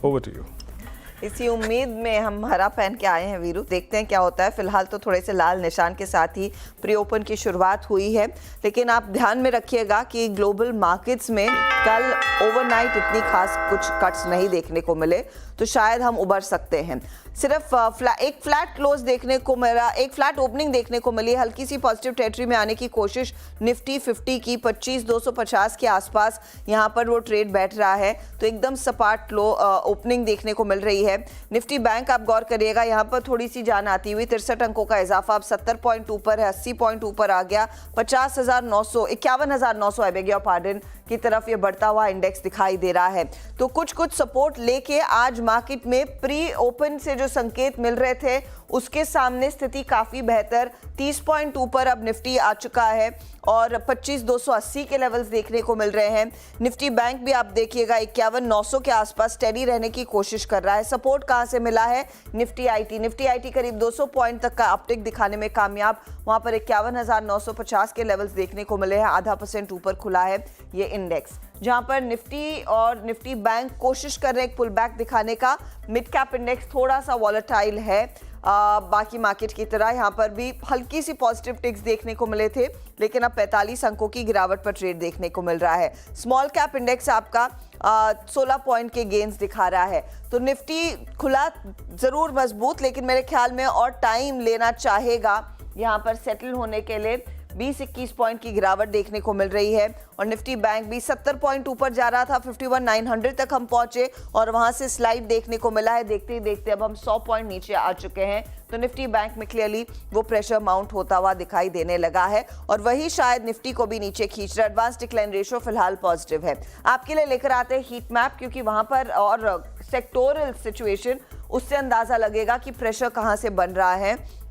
Over to you. इसी उम्मीद में हम हरा पहन के आए हैं वीरू, देखते हैं क्या होता है। फिलहाल तो थोड़े से लाल निशान के साथ ही प्री ओपन की शुरुआत हुई है, लेकिन आप ध्यान में रखिएगा कि ग्लोबल मार्केट्स में कल ओवरनाइट इतनी खास कुछ कट्स नहीं देखने को मिले, तो शायद हम उबर सकते हैं। सिर्फ एक फ्लैट क्लोज देखने को मिला, एक फ्लैट ओपनिंग देखने को मिली। हल्की सी पॉजिटिव टेरिटरी में आने की कोशिश निफ्टी 50 की 25,250 के आसपास यहाँ पर वो ट्रेड बैठ रहा है, तो एकदम सपाट लो ओपनिंग देखने को मिल रही है। निफ्टी बैंक आप गौर करिएगा, यहाँ पर थोड़ी सी जान आती हुई 63 अंकों का इजाफा, अब 70 पॉइंट ऊपर है, 80 पॉइंट ऊपर आ गया, 51,900 आई बेग योर पार्डन की तरफ ये बढ़ता हुआ इंडेक्स दिखाई दे रहा है। तो कुछ सपोर्ट लेके आज मार्केट में प्री ओपन से जो संकेत मिल रहे थे उसके सामने स्थिति काफी बेहतर, 30 पॉइंट ऊपर अब निफ्टी आ चुका है और 25,280 के लेवल्स देखने को मिल रहे हैं। निफ्टी बैंक भी आप देखिएगा 51,900 के आसपास स्टेडी रहने की कोशिश कर रहा है। सपोर्ट कहां से मिला है? निफ्टी आईटी करीब 200 पॉइंट तक का अपटिक दिखाने में कामयाब, वहां पर 51,950 के लेवल्स देखने को मिले हैं, 0.5% ऊपर खुला है ये इंडेक्स, जहां पर निफ्टी और निफ्टी बैंक कोशिश कर रहे हैं एक पुल बैक दिखाने का। मिड कैप इंडेक्स थोड़ा सा वॉलेटाइल है, बाकी मार्केट की तरह यहाँ पर भी हल्की सी पॉजिटिव टिक्स देखने को मिले थे, लेकिन अब 45 अंकों की गिरावट पर ट्रेड देखने को मिल रहा है। स्मॉल कैप इंडेक्स आपका 16 पॉइंट के गेन्स दिखा रहा है। तो निफ्टी खुला जरूर मजबूत, लेकिन मेरे ख्याल में और टाइम लेना चाहेगा यहाँ पर सेटल होने के लिए। 20-21 पॉइंट की गिरावट देखने को मिल रही है और निफ्टी बैंक भी 70 पॉइंट ऊपर जा रहा था, 51,900 तक हम पहुंचे और वहां से स्लाइड देखने को मिला है। देखते ही देखते अब हम 100 पॉइंट नीचे आ चुके हैं, तो निफ्टी बैंक में क्लियरली वो प्रेशर माउंट होता हुआ दिखाई देने लगा है और वही शायद निफ्टी को भी नीचे खींच रहा है। एडवांस डिक्लाइन रेशियो फिलहाल पॉजिटिव है। आपके लिए लेकर आते हैं हीट मैप, क्योंकि वहां पर और सेक्टोरल सिचुएशन, उससे अंदाजा लगेगा कि प्रेशर कहां से बन रहा है।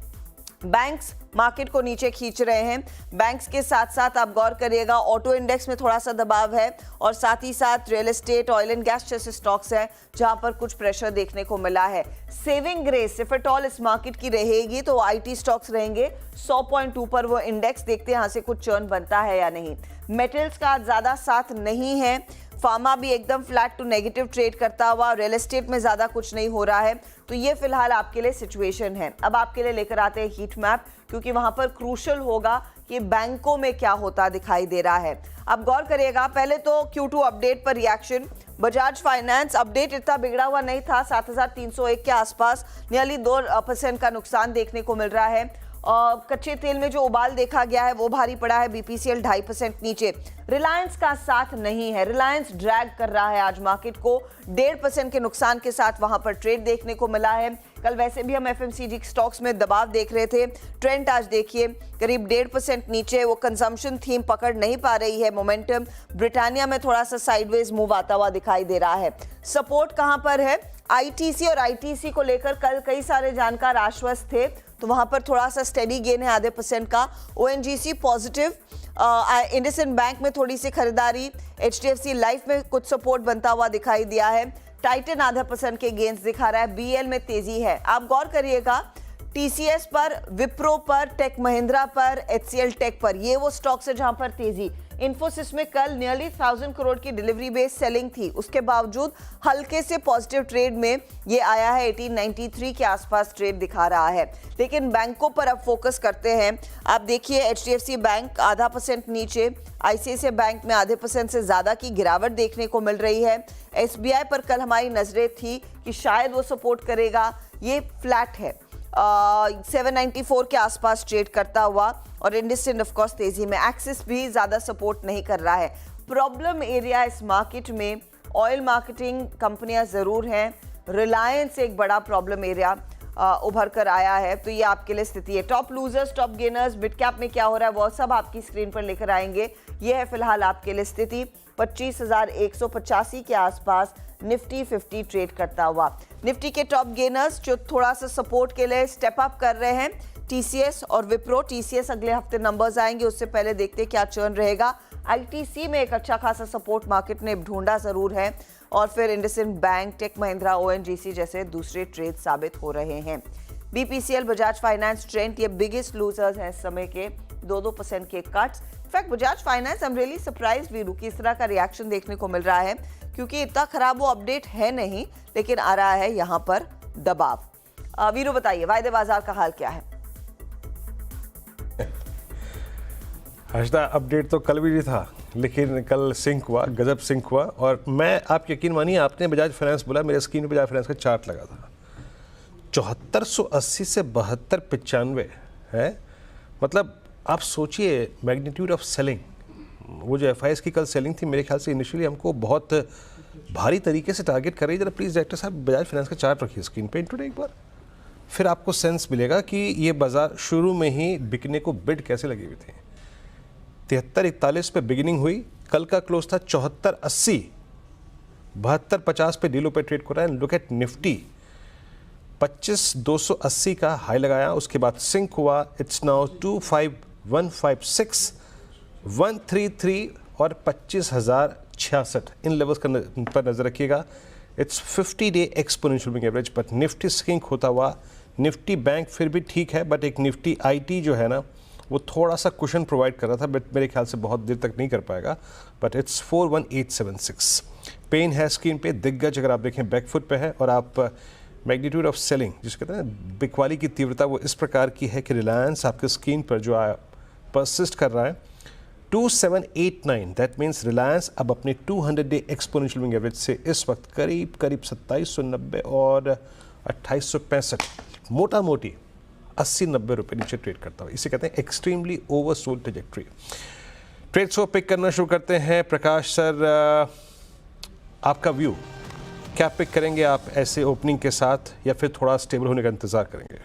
बैंक्स मार्केट को नीचे खींच रहे हैं। बैंक्स के साथ साथ आप गौर करिएगा ऑटो इंडेक्स में थोड़ा सा दबाव है और साथ ही साथ real estate, oil and gas जैसे स्टॉक्स हैं जहां पर कुछ प्रेशर देखने को मिला है। Saving grace if at all इस मार्केट की रहेगी तो आईटी स्टॉक्स रहेंगे 100 पॉइंट ऊपर वो इंडेक्स, देखते हैं यहां से कुछ चर्न बनता है या नहीं। मेटल्स का ज्यादा साथ नहीं है, फार्मा भी एकदम फ्लैट टू नेगेटिव ट्रेड करता हुआ, रियल एस्टेट में ज्यादा कुछ नहीं हो रहा है। तो ये फिलहाल आपके लिए सिचुएशन है। अब आपके लिए लेकर आते हैं हीट मैप, क्योंकि वहां पर क्रूशल होगा कि बैंकों में क्या होता दिखाई दे रहा है। अब गौर करिएगा, पहले तो Q2 अपडेट पर रिएक्शन। बजाज फाइनेंस अपडेट इतना बिगड़ा हुआ नहीं था, 7,301 के आसपास नियरली 2% का नुकसान देखने को मिल रहा है। कच्चे तेल में जो उबाल देखा गया है वो भारी पड़ा है, बीपीसीएल 2.5% नीचे। रिलायंस का साथ नहीं है, रिलायंस ड्रैग कर रहा है आज मार्केट को, 1.5% के नुकसान के साथ वहां पर ट्रेड देखने को मिला है। कल वैसे भी हम एफएमसीजी स्टॉक्स में दबाव देख रहे थे, ट्रेंड आज देखिए करीब 1.5% नीचे, वो कंजम्पशन थीम पकड़ नहीं पा रही है मोमेंटम। ब्रिटानिया में थोड़ा सा साइडवेज मूव आता हुआ दिखाई दे रहा है। सपोर्ट कहां पर है? आईटीसी और आईटीसी को लेकर कल कई सारे जानकार आश्वस्त थे, तो वहां पर थोड़ा सा स्टेडी गेन है 0.5% का। ओएनजीसी पॉजिटिव, इंडसइंड बैंक में थोड़ी सी खरीदारी, एचडीएफसी लाइफ में कुछ सपोर्ट बनता हुआ दिखाई दिया है। टाइटन 0.5% के गेन्स दिखा रहा है। बीएल में तेजी है, आप गौर करिएगा टीसीएस पर, विप्रो पर, टेक महिंद्रा पर, एचसीएल टेक पर, ये वो स्टॉक्स है जहां पर तेजी। इन्फोसिस में कल नियरली 1000 करोड़ की डिलीवरी बेस्ड सेलिंग थी, उसके बावजूद हल्के से पॉजिटिव ट्रेड में ये आया है, 1893 के आसपास ट्रेड दिखा रहा है। लेकिन बैंकों पर अब फोकस करते हैं। आप देखिए एचडीएफसी बैंक 0.5% नीचे, आईसीआईसीआई बैंक में 0.5% से ज्यादा की गिरावट देखने को मिल रही है। एसबीआई पर कल हमारी नजरें थी कि शायद वो सपोर्ट करेगा, ये फ्लैट है, 794 के आसपास ट्रेड करता हुआ और इंडसइंड ऑफ कोर्स तेजी में। एक्सिस भी ज्यादा सपोर्ट नहीं कर रहा है। प्रॉब्लम एरिया इस मार्केट में ऑयल मार्केटिंग कंपनियां जरूर हैं, रिलायंस एक बड़ा प्रॉब्लम एरिया उभर कर आया है, तो ये आपके लिए स्थिति है। Top losers, top gainers, mid cap में क्या हो रहा है वो सब आपकी स्क्रीन पर लेकर आएंगे। ये है फिलहाल आपके लिए स्थिति। 25,185 के आसपास निफ्टी 50 ट्रेड करता हुआ। निफ्टी के टॉप गेनर्स जो थोड़ा सा सपोर्ट के लिए स्टेप अप कर रहे हैं, टीसीएस और विप्रो। टीसीएस अगले हफ्ते नंबर्स आएंगे, उससे पहले देखते हैं क्या चर्न रहेगा। आईटीसी में एक अच्छा खासा सपोर्ट मार्केट ने ढूंढा जरूर है और फिर IndusInd bank, tech Mahindra, ONGC जैसे दूसरे ट्रेड साबित हो रहे हैं। बीपीसीएल, बजाज फाइनेंस, ट्रेंट ये बिगेस्ट लूजर्स हैं इस समय के, 2% के cuts. In fact Bajaj finance, I am really surprised Veeru कि इस तरह का रिएक्शन देखने को मिल रहा है। क्योंकि इतना खराब वो अपडेट है नहीं, लेकिन आ रहा है यहाँ पर दबाव। वीरू बताइए वायदे बाजार का हाल क्या है? हर्षदा, अपडेट तो कल भी नहीं था, लेकिन कल सिंक हुआ, गजब सिंक हुआ। और मैं, आप यकीन मानिए, आपने बजाज फाइनेंस बोला, मेरे स्क्रीन पे बजाज फाइनेंस का चार्ट लगा था, 7480 से 7295 है। मतलब आप सोचिए मैग्नीट्यूड ऑफ सेलिंग। वो जो एफआईएस की कल सेलिंग थी, मेरे ख्याल से इनिशियली हमको बहुत भारी तरीके से टारगेट कर रही है। जरा प्लीज़ डायरेक्टर साहब बजाज फाइनेंस का चार्ट रखिए स्क्रीन पे इंटरडे एक बार, फिर आपको सेंस मिलेगा कि ये बाजार शुरू में ही बिकने को बिड कैसे लगी हुई थी। 7341 पे बिगिनिंग हुई, कल का क्लोज था 7480, 7250 पे डीलो पे ट्रेड कर रहा है। लुक एट निफ्टी, 25280 का हाई लगाया, उसके बाद सिंक हुआ, इट्स नाउ 25156, 133 और 25066 इन लेवल्स पर नजर रखिएगा। It's 50 day exponential moving average. But Nifty sink होता हुआ, निफ्टी बैंक फिर भी ठीक है, बट एक निफ्टी आईटी जो है ना, वो थोड़ा सा कुशन प्रोवाइड कर रहा था, बट मेरे ख्याल से बहुत देर तक नहीं कर पाएगा। But it's 41876। पेन है स्क्रीन पे, दिग्गज अगर आप देखें बैकफुट पे है, और आप मैग्नीट्यूड ऑफ सेलिंग जिसको कहते हैं बिकवाली की तीव्रता, वो इस प्रकार की है कि रिलायंस आपके स्क्रीन पर जो परसिस्ट कर रहा है 2789। दैट मीन्स रिलायंस अब अपने 200 डे एक्सपोनेंशियल मूविंग एवरेज से इस वक्त करीब 2790 और 2865, मोटा मोटी 80-90 रुपये नीचे ट्रेड करता हुआ। इसे कहते हैं एक्सट्रीमली ओवरसोल्ड ट्रैजेक्टरी। ट्रेड सो पिक करना शुरू करते हैं। प्रकाश सर, आपका व्यू क्या पिक करेंगे आप, ऐसे ओपनिंग के साथ, या फिर थोड़ा स्टेबल होने का इंतजार करेंगे?